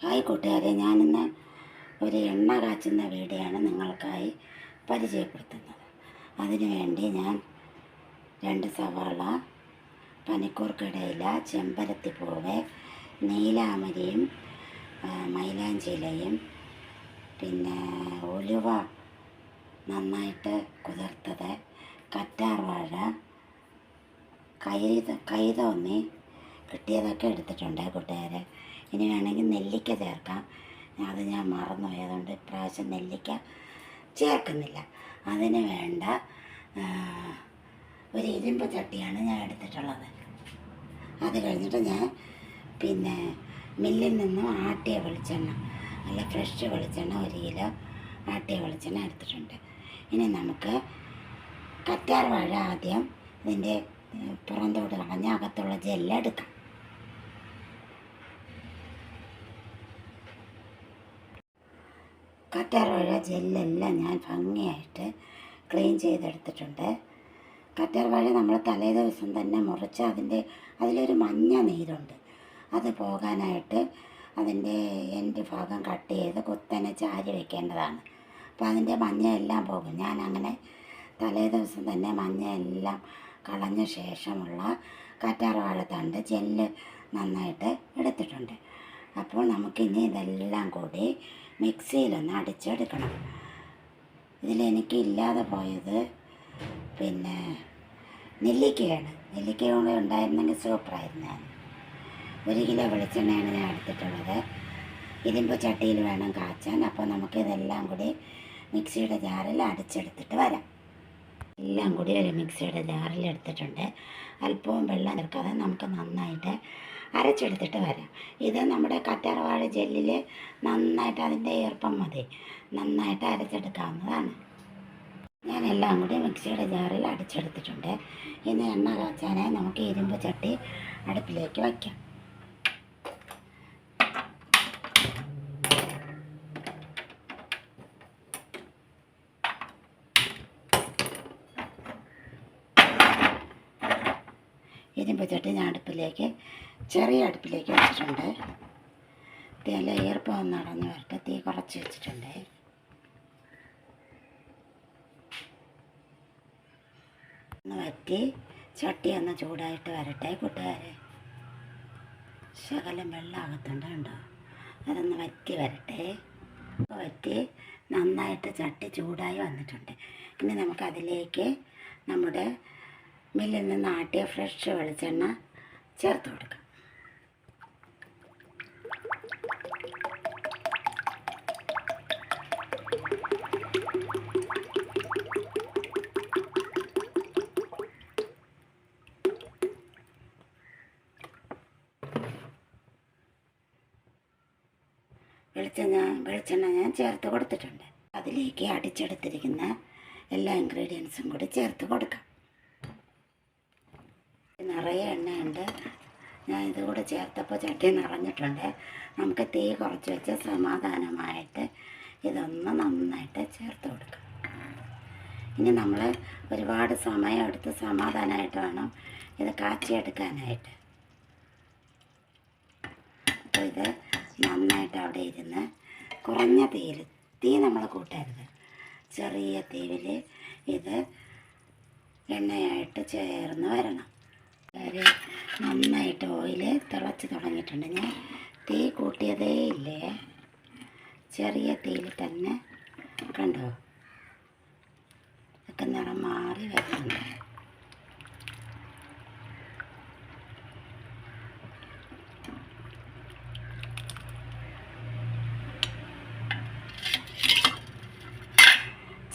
Hi കൂട്ടുകാരെ, ഞാനിന്ന് ഒരു എണ്ണ കാച്ചുന്ന വീഡിയോയാണ് നിങ്ങൾക്കായി പരിചയപ്പെടുത്തുന്നത്. അതിനു വേണ്ടി ഞാൻ 2 സവാള, പനിക്കൂർക്കടയില, ചെമ്പരത്തിപ്പൂവ്, നീലാമരിയും മൈലാഞ്ചിയിലയും പിന്നെ ഉലുവ നന്നായിട്ട് കുതിർത്തത്, കറ്റാർവാഴ, കൈതോന്നി കിട്ടിയതൊക്കെ എടുത്തിട്ടുണ്ട് കൂട്ടുകാരെ. ഇനി വേണമെങ്കിൽ നെല്ലിക്ക ചേർക്കാം. അത് ഞാൻ മറന്നുപോയി, അതുകൊണ്ട് ഇപ്രാവശ്യം നെല്ലിക്ക ചേർക്കുന്നില്ല. അതിന് വേണ്ട ഒരു ഇരുമ്പ് ചട്ടിയാണ് ഞാൻ എടുത്തിട്ടുള്ളത്. അത് കഴിഞ്ഞിട്ട് ഞാൻ പിന്നെ മില്ലിൽ നിന്നും ആട്ടിയ വെളിച്ചെണ്ണ, നല്ല ഫ്രഷ് വെളിച്ചെണ്ണ 1 കിലോ ആട്ടിയ വെളിച്ചെണ്ണ എടുത്തിട്ടുണ്ട്. ഇനി നമുക്ക് കറ്റാർവാഴ ആദ്യം ഇതിൻ്റെ പുറന്തോട്ട് കളഞ്ഞ് അകത്തുള്ള ജെല്ലെടുക്കാം. കറ്റാർവാഴ ജെല്ലെല്ലാം ഞാൻ ഭംഗിയായിട്ട് ക്ലീൻ ചെയ്തെടുത്തിട്ടുണ്ട്. കറ്റാർവാഴ നമ്മൾ തലേ ദിവസം തന്നെ മുറിച്ച് അതിലൊരു മഞ്ഞ നീരുണ്ട്, അത് പോകാനായിട്ട് അതിൻ്റെ എൻഡ് ഭാഗം കട്ട് ചെയ്ത് കുത്തനെ ചാരി വയ്ക്കേണ്ടതാണ്. അപ്പോൾ അതിൻ്റെ മഞ്ഞ എല്ലാം പോകും. ഞാൻ അങ്ങനെ തലേ ദിവസം തന്നെ മഞ്ഞ എല്ലാം കളഞ്ഞ ശേഷമുള്ള കറ്റാർവാഴ തണ്ട് ജെല്ല് നന്നായിട്ട് എടുത്തിട്ടുണ്ട്. അപ്പോൾ നമുക്കിനി ഇതെല്ലാം കൂടി മിക്സിയിലൊന്ന് അടിച്ചെടുക്കണം. ഇതിലെനിക്ക് ഇല്ലാതെ പോയത് പിന്നെ നെല്ലിക്കയാണ്. നെല്ലിക്ക കൂടെ ഉണ്ടായിരുന്നെങ്കിൽ സൂപ്പറായിരുന്നു. ഞാൻ 1 കിലോ വെളിച്ചെണ്ണയാണ് ഞാൻ എടുത്തിട്ടുള്ളത്. ഇരുമ്പ് ചട്ടിയിൽ വേണം കാച്ചാൻ. അപ്പോൾ നമുക്കിതെല്ലാം കൂടി മിക്സിയുടെ ജാറിൽ അടിച്ചെടുത്തിട്ട് വരാം. എല്ലാം കൂടി ഒരു മിക്സിയുടെ ജാറിൽ എടുത്തിട്ടുണ്ട്. അല്പവും വെള്ളം ചേർക്കാതെ നമുക്ക് നന്നായിട്ട് അരച്ചെടുത്തിട്ട് വരാം. ഇത് നമ്മുടെ കറ്റാർവാഴ ജെല്ലിൽ നന്നായിട്ട് അതിൻ്റെ ഈർപ്പം മതി, നന്നായിട്ട് അരച്ചെടുക്കാവുന്നതാണ്. ഞാൻ എല്ലാം കൂടി മിക്സിയുടെ ജാറിൽ അടിച്ചെടുത്തിട്ടുണ്ട്. ഇനി എണ്ണ കാച്ചാനായി നമുക്ക് ഇരുമ്പ് ചട്ടി അടുപ്പിലേക്ക് വയ്ക്കാം. ഇരുമ്പ് ചട്ടി ഞാൻ ചെറിയ അടുപ്പിലേക്ക് വെച്ചിട്ടുണ്ട്. നല്ല ഈർപ്പം ഒന്ന് അടഞ്ഞു വരട്ടെ. തീ കുറച്ച് വെച്ചിട്ടുണ്ട്. ഒന്ന് വറ്റി ചട്ടി ഒന്ന് ചൂടായിട്ട് വരട്ടെ കൂട്ടുകാരെ. ശകലം വെള്ളം അകത്തുണ്ട് കണ്ടോ, അതൊന്ന് വറ്റി വരട്ടെ. വറ്റി നന്നായിട്ട് ചട്ടി ചൂടായി വന്നിട്ടുണ്ട്. ഇനി നമുക്കതിലേക്ക് നമ്മുടെ മില്ലിൽ നിന്ന് ആട്ടിയ ഫ്രഷ് വെളിച്ചെണ്ണ ചേർത്ത് കൊടുക്കാം. വെളിച്ചെണ്ണ ഞാൻ ചേർത്ത് കൊടുത്തിട്ടുണ്ട്. അതിലേക്ക് അടിച്ചെടുത്തിരിക്കുന്ന എല്ലാ ഇൻഗ്രീഡിയൻസും കൂടി ചേർത്ത് കൊടുക്കാം. നിറയെ എണ്ണയുണ്ട്. ഞാൻ ഇതുകൂടെ ചേർത്തപ്പോൾ ചട്ടി നിറഞ്ഞിട്ടുണ്ട്. നമുക്ക് തീ കുറച്ച് വെച്ച് സമാധാനമായിട്ട് ഇതൊന്ന് നന്നായിട്ട് ചേർത്ത് കൊടുക്കാം. ഇനി നമ്മൾ ഒരുപാട് സമയം എടുത്ത് സമാധാനമായിട്ട് വേണം ഇത് കാച്ചിയെടുക്കാനായിട്ട്. അപ്പോൾ ഇത് നന്നായിട്ട് അവിടെ ഇരുന്ന് കുറഞ്ഞ തീയിൽ, തീ നമ്മൾ കൂട്ടരുത്, ചെറിയ തീയിൽ ഇത് എണ്ണയായിട്ട് ചേർന്ന് വരണം. നന്നായിട്ട് ഓയിൽ തിളച്ച് തുടങ്ങിയിട്ടുണ്ട്. ഞാൻ തീ കൂട്ടിയതേ ഇല്ലേ, ചെറിയ തീയിൽ തന്നെ കണ്ടോ ഒക്കെ നിറം മാറി വരുന്നുണ്ട്.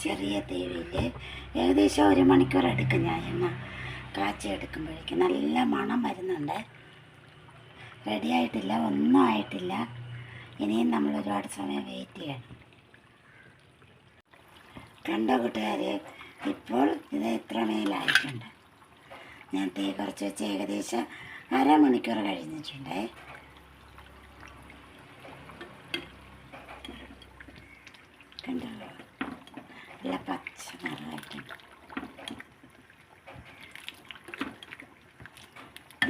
ചെറിയ തീയിൽ ഏകദേശം 1 മണിക്കൂർ എടുക്കും ഞാൻ എണ്ണ കാച്ചി എടുക്കുമ്പോഴേക്കും. നല്ല മണം വരുന്നുണ്ട്. റെഡിയായിട്ടില്ല, ഒന്നും ആയിട്ടില്ല. ഇനിയും നമ്മൾ ഒരുപാട് സമയം വെയിറ്റ് ചെയ്യണം. കണ്ടോ കൂട്ടുകാരെ, ഇപ്പോൾ ഇത് ഇത്ര മേലായിട്ടുണ്ട്. ഞാൻ തീ കുറച്ച് വെച്ച് ഏകദേശം 1/2 മണിക്കൂർ കഴിഞ്ഞിട്ടുണ്ട്. കണ്ടോ, നല്ല പച്ച നിറമായിട്ടുണ്ട്.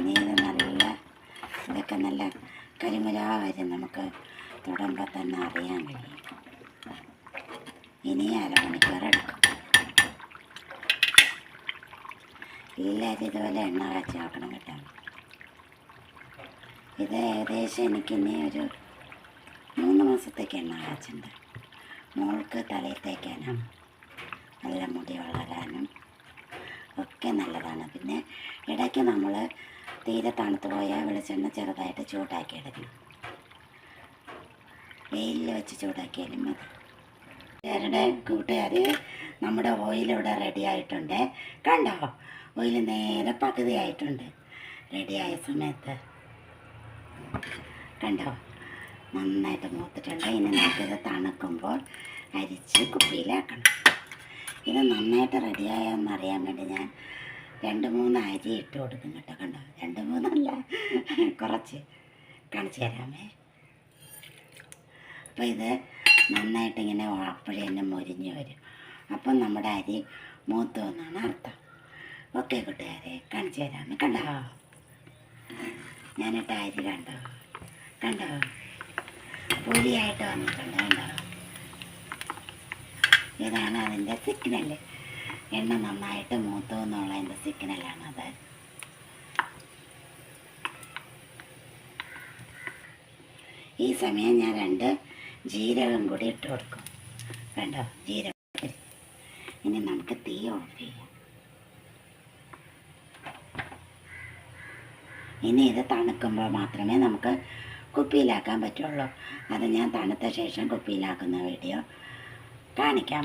ഇനി ഇത് നല്ല ഇതൊക്കെ നല്ല കരിമുരാ വരെ നമുക്ക് തൊടുമ്പോൾ തന്നെ അറിയാൻ കഴിയും. ഇനി അരമണിക്കൂർ എടുക്കും. എല്ലാവരും ഇതുപോലെ എണ്ണ കാച്ചി നോക്കണം കേട്ടോ. ഇത് ഏകദേശം എനിക്കിനി ഒരു 3 മാസത്തേക്ക് എണ്ണ കാച്ചുണ്ട്. മോൾക്ക് തലയിൽ തേക്കാനാണ്, നല്ല മുടി വളരാനും ഒക്കെ നല്ലതാണ്. പിന്നെ ഇടയ്ക്ക് നമ്മൾ തീരെ തണുത്ത് പോയാൽ വെളിച്ചെണ്ണ ചെറുതായിട്ട് ചൂടാക്കി എടുക്കണം. വെയിലിൽ വെച്ച് ചൂടാക്കിയാലും മതി. കൂട്ടുകാർ, നമ്മുടെ ഓയിലിവിടെ റെഡി ആയിട്ടുണ്ട്. കണ്ടോ, ഓയിൽ നേരെ പകുതിയായിട്ടുണ്ട്. റെഡിയായ സമയത്ത് കണ്ടോ, നന്നായിട്ട് മൂത്തിട്ടുണ്ട്. ഇനി നമുക്കിത് തണുക്കുമ്പോൾ അരിച്ച് കുപ്പിയിലാക്കണം. ഇത് നന്നായിട്ട് റെഡിയായോന്നറിയാൻ വേണ്ടി ഞാൻ 2-3 അരി ഇട്ട് കൊടുക്കും കേട്ടോ. കണ്ടോ, 2-3 അല്ല, കുറച്ച് കാണിച്ചു തരാമേ. അപ്പോൾ ഇത് നന്നായിട്ടിങ്ങനെ അപ്പോഴേ തന്നെ മൊരിഞ്ഞ് വരും. അപ്പം നമ്മുടെ അരി മൂത്തു എന്നാണ് അർത്ഥം. ഓക്കെ കൂട്ടുകാരെ, കാണിച്ചു തരാമേ. കണ്ടോ, ഞാനിട്ട അരി കണ്ടോ, കണ്ടോ, പൊടിയായിട്ട് വന്നിട്ടുണ്ട്. കണ്ടോ, ഇതാണ് അതിൻ്റെ സിഗ്നൽ. എണ്ണ നന്നായിട്ട് മൂത്തു എന്നുള്ളതിൻ്റെ സിഗ്നലാണത്. ഈ സമയം ഞാൻ 2 ജീരകം കൂടി ഇട്ട് കൊടുക്കും. കണ്ടോ, ജീരകം. ഇനി നമുക്ക് തീ ഓഫ് ചെയ്യാം. ഇനി ഇത് തണുക്കുമ്പോൾ മാത്രമേ നമുക്ക് കുപ്പിയിലാക്കാൻ പറ്റുള്ളൂ. അത് ഞാൻ തണുത്ത ശേഷം കുപ്പിയിലാക്കുന്ന വീഡിയോ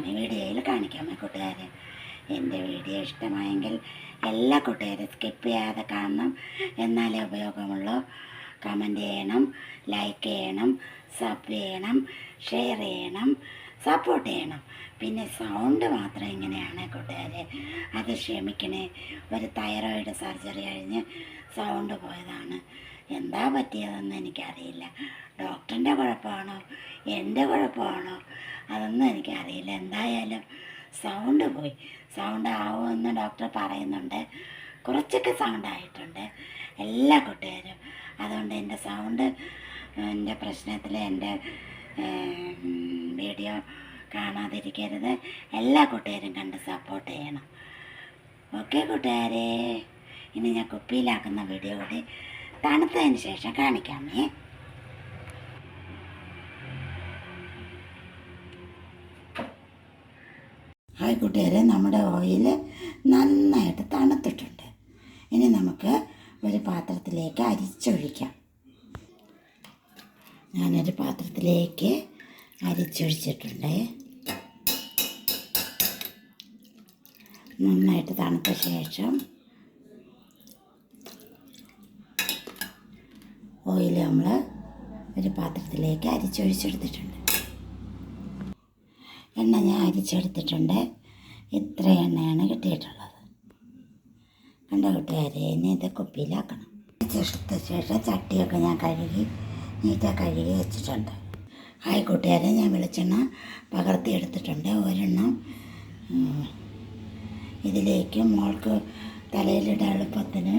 വീഡിയോയിൽ കാണിക്കാമേ കൂട്ടുകാരെ. എൻ്റെ വീഡിയോ ഇഷ്ടമായെങ്കിൽ എല്ലാ കൂട്ടുകാരും സ്കിപ്പ് ചെയ്യാതെ കാണണം. എന്നാലേ ഉപയോഗമുള്ളൂ. കമൻറ്റ് ചെയ്യണം, ലൈക്ക് ചെയ്യണം, സബ് ചെയ്യണം, ഷെയർ ചെയ്യണം, സപ്പോർട്ട് ചെയ്യണം. പിന്നെ സൗണ്ട് മാത്രം ഇങ്ങനെയാണ് കൂട്ടുകാരെ, അത് ക്ഷമിക്കണേ. ഒരു തൈറോയിഡ് സർജറി കഴിഞ്ഞ് സൗണ്ട് പോയതാണ്. എന്താ പറ്റിയതെന്ന് എനിക്കറിയില്ല. ഡോക്ടറിൻ്റെ കുഴപ്പമാണോ എൻ്റെ കുഴപ്പമാണോ അതൊന്നും എനിക്കറിയില്ല. എന്തായാലും സൗണ്ട് പോയി. സൗണ്ട് ആവുമെന്ന് ഡോക്ടർ പറയുന്നുണ്ട്. കുറച്ചൊക്കെ സൗണ്ട് ആയിട്ടുണ്ട് എല്ലാ കൂട്ടുകാരും. അതുകൊണ്ട് എൻ്റെ സൗണ്ട് എൻ്റെ പ്രശ്നത്തിൽ എൻ്റെ വീഡിയോ കാണാതിരിക്കരുത്. എല്ലാ കൂട്ടുകാരും കണ്ട് സപ്പോർട്ട് ചെയ്യണം. ഓക്കെ കൂട്ടുകാരെ, ഇനി ഞാൻ കുപ്പിയിലാക്കുന്ന വീഡിയോ കൂടി തണുത്തതിന് ശേഷം കാണിക്കാമേ. ഹായ് കൂട്ടുകാരെ, നമ്മുടെ ഓയിൽ നന്നായിട്ട് തണുത്തിട്ടുണ്ട്. ഇനി നമുക്ക് ഒരു പാത്രത്തിലേക്ക് അരിച്ചൊഴിക്കാം. ഞാനൊരു പാത്രത്തിലേക്ക് അരിച്ചൊഴിച്ചിട്ടുണ്ട്. നന്നായിട്ട് തണുത്ത ശേഷം ഓയിൽ നമ്മൾ ഒരു പാത്രത്തിലേക്ക് അരിച്ചൊഴിച്ചെടുത്തിട്ടുണ്ട്. എണ്ണ ഞാൻ അരിച്ചെടുത്തിട്ടുണ്ട്. ഇത്ര എണ്ണയാണ് കിട്ടിയിട്ടുള്ളത്. കണ്ട കൂട്ടുകാരെ, ഇനി ഇത് കുപ്പിയിലാക്കണം. അരിച്ചെടുത്ത ശേഷം ചട്ടിയൊക്കെ ഞാൻ നീറ്റായി കഴുകി വെച്ചിട്ടുണ്ട്. ഹായ് കൂട്ടുകാരെ, ഞാൻ വെളിച്ചെണ്ണ പകർത്തിയെടുത്തിട്ടുണ്ട്. ഒരെണ്ണം ഇതിലേക്കും മോൾക്ക് തലയിലിടാൻ എളുപ്പത്തിന്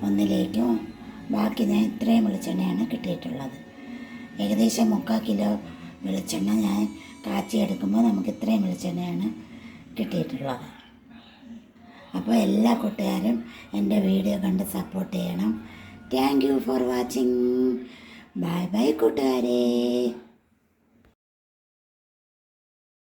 ഒന്നിലേക്കും, ബാക്കി ഞാൻ ഇത്രയും വെളിച്ചെണ്ണയാണ് കിട്ടിയിട്ടുള്ളത്. ഏകദേശം 3/4 കിലോ വെളിച്ചെണ്ണ ഞാൻ കാച്ചിയെടുക്കുമ്പോൾ നമുക്ക് ഇത്രയും വെളിച്ചെണ്ണയാണ് കിട്ടിയിട്ടുള്ളത്. അപ്പോൾ എല്ലാ കൂട്ടുകാരും എൻ്റെ വീഡിയോ കണ്ട് സപ്പോർട്ട് ചെയ്യണം. Thank you for watching. Bye bye കൂട്ടുകാരെ.